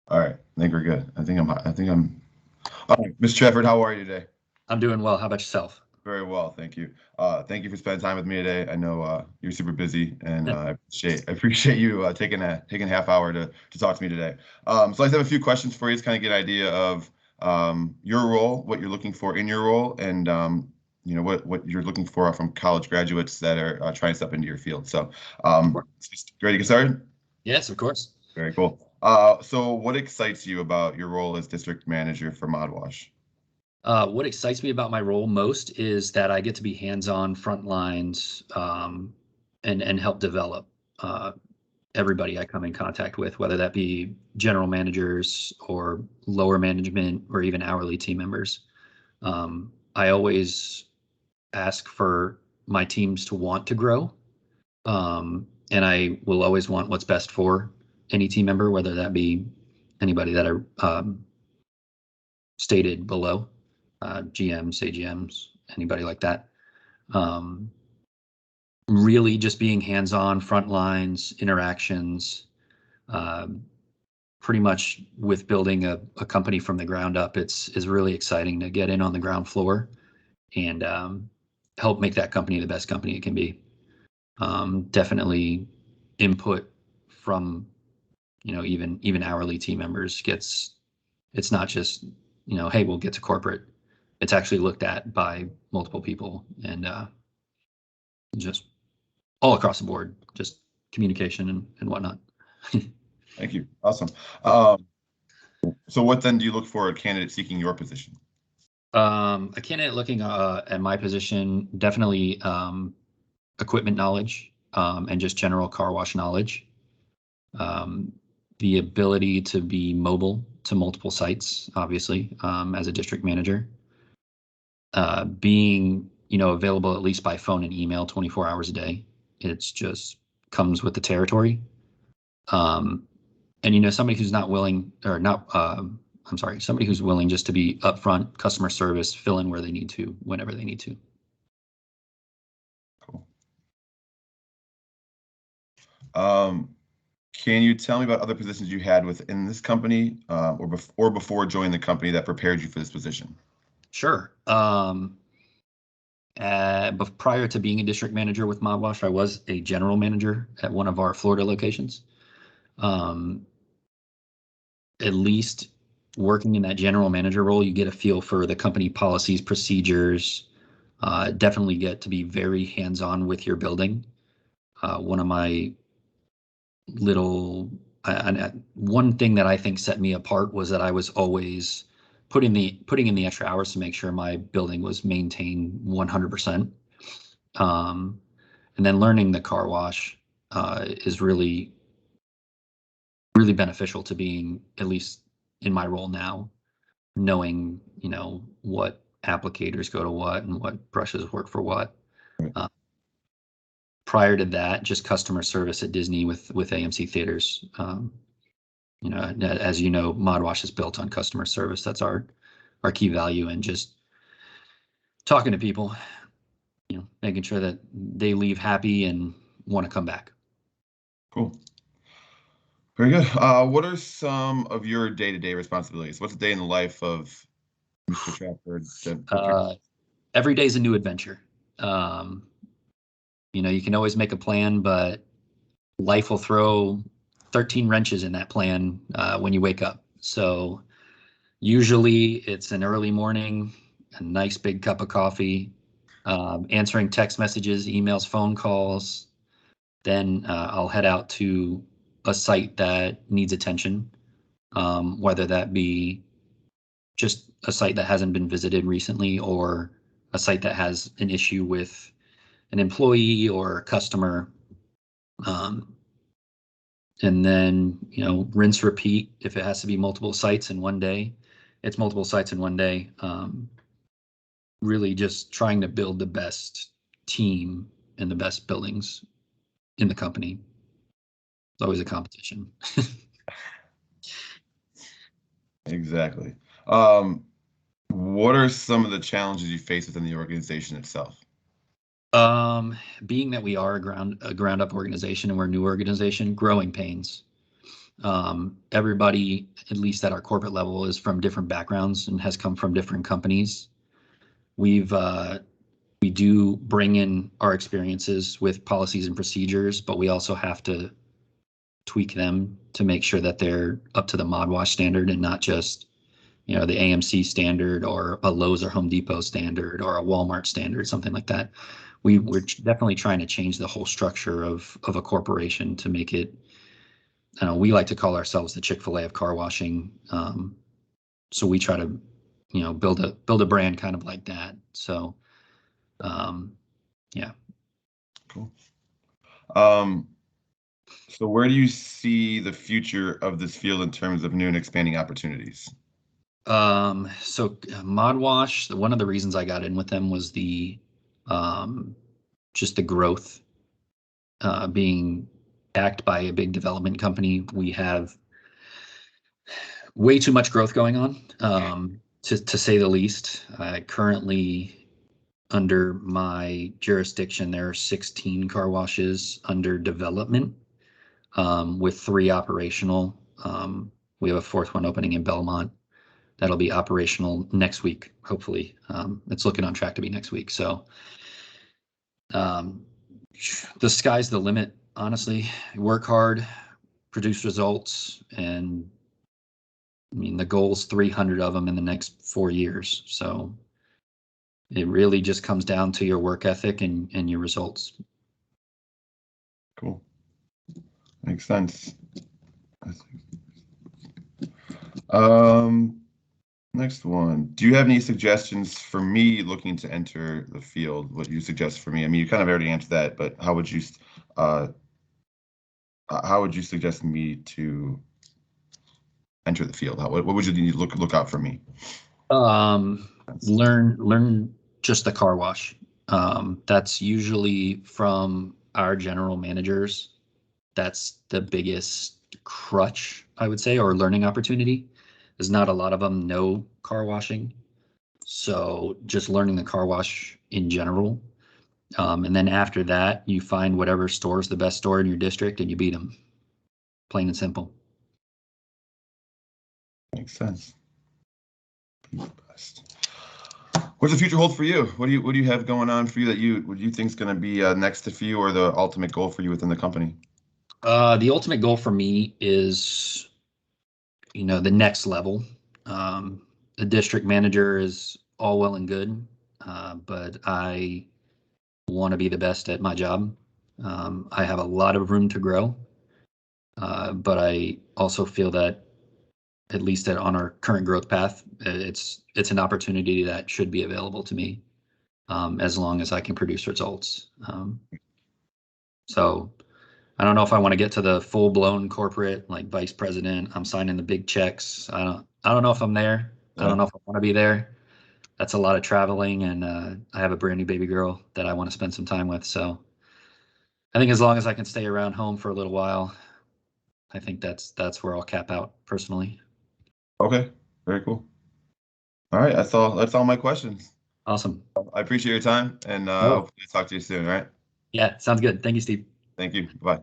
All right, I think we're good. I think I'm. All right, Miss Trafford, how are you today? I'm doing well. How about yourself? Very well, thank you. Thank you for spending time with me today. I know you're super busy, and I appreciate you taking a half hour to talk to me today. So I just have a few questions for you to kind of get an idea of your role, what you're looking for in your role, and what you're looking for from college graduates that are trying to step into your field. So, ready to get started? Yes, of course. Very cool. So what excites you about your role as district manager for ModWash? What excites me about my role most is that I get to be hands-on front lines and help develop uh, everybody I come in contact with, whether that be general managers or lower management or even hourly team members. I always ask for my teams to want to grow, and I will always want what's best for any team member, whether that be anybody that are stated below, GMs, AGMs, anybody like that. Um, really just being hands-on, front lines, interactions, um, pretty much with building a company from the ground up. It's is really exciting to get in on the ground floor and help make that company the best company it can be. Definitely input from even hourly team members gets. It's not just hey, we'll get to corporate. It's actually looked at by multiple people and just all across the board, just communication and whatnot. Thank you. Awesome. Um, so what then do you look for a candidate seeking your position? A candidate looking at my position, definitely equipment knowledge and just general car wash knowledge. Um, the ability to be mobile to multiple sites, obviously, as a district manager. Being available at least by phone and email 24 hours a day. It's just comes with the territory. Um, and somebody who's not willing or not I'm sorry, somebody who's willing just to be upfront, customer service, fill in where they need to, whenever they need to. Cool. Um, can you tell me about other positions you had within this company, or before joining the company that prepared you for this position? Sure. But prior to being a district manager with Mobwash, I was a general manager at one of our Florida locations. um, at least working in that general manager role, you get a feel for the company policies, procedures. Definitely get to be very hands-on with your building. One of my little one thing that I think set me apart was that I was always putting in the extra hours to make sure my building was maintained 100%. Um, and then learning the car wash is really beneficial to being, at least in my role now, knowing what applicators go to what and what brushes work for what. Uh, Prior to that, just customer service at Disney with AMC theaters. As you know, ModWash is built on customer service. That's our key value, and just talking to people, making sure that they leave happy and want to come back. Cool. Very good. What are some of your day-to-day responsibilities? What's a day in the life of Mr. Trafford to prepare? Uh, every day is a new adventure. Um, you can always make a plan, but life will throw 13 wrenches in that plan when you wake up. So usually it's an early morning, a nice big cup of coffee, answering text messages, emails, phone calls. Then I'll head out to a site that needs attention, whether that be just a site that hasn't been visited recently or a site that has an issue with an employee or a customer. Um, and then rinse repeat. If it has to be multiple sites in one day, it's multiple sites in one day. Really just trying to build the best team and the best buildings in the company. It's always a competition. Exactly. Um, what are some of the challenges you face within the organization itself? Being that we are a ground up organization and we're a new organization, growing pains. Everybody, at least at our corporate level, is from different backgrounds and has come from different companies. We do bring in our experiences with policies and procedures, but we also have to tweak them to make sure that they're up to the ModWash standard and not just, the AMC standard or a Lowe's or Home Depot standard or a Walmart standard, something like that. We're definitely trying to change the whole structure of a corporation to make it, I don't know, we like to call ourselves the Chick-fil-A of car washing. So we try to, build a brand kind of like that. So, yeah. Cool. So where do you see the future of this field in terms of new and expanding opportunities? So ModWash, one of the reasons I got in with them was um, just the growth, being backed by a big development company. We have way too much growth going on, to say the least. Currently, under my jurisdiction, there are 16 car washes under development, with 3 operational. We have a 4th one opening in Belmont. That'll be operational next week, hopefully. It's looking on track to be next week. So um, the sky's the limit, honestly. Work hard, produce results, and I mean, the goal's 300 of them in the next 4 years. So it really just comes down to your work ethic and your results. Cool. Makes sense. Next one. Do you have any suggestions for me looking to enter the field? What you suggest for me? I mean, you kind of already answered that, but uh, how would you suggest me to enter the field? What would you need to look out for me? Um, learn just the car wash. That's usually from our general managers. That's the biggest crutch, I would say, or learning opportunity. There's not a lot of them know car washing. So just learning the car wash in general. And then after that, you find whatever store is the best store in your district and you beat them. Plain and simple. Makes sense. What's the future hold for you? What do you have going on for you that what do you think is going to be next to you or the ultimate goal for you within the company? The ultimate goal for me is, the next level. The district manager is all well and good, but I want to be the best at my job. I have a lot of room to grow, but I also feel that, at least on our current growth path, it's an opportunity that should be available to me, as long as I can produce results. So I don't know if I want to get to the full blown corporate like vice president. I'm signing the big checks. I don't know if I'm there. I don't Yeah. know if I want to be there. That's a lot of traveling, and I have a brand new baby girl that I want to spend some time with. So I think as long as I can stay around home for a little while, I think that's where I'll cap out personally. Okay. Very cool. All right. That's all my questions. Awesome. I appreciate your time and Oh, hopefully talk to you soon. All right. yeah, sounds good. Thank you, Steve. Thank you. Bye.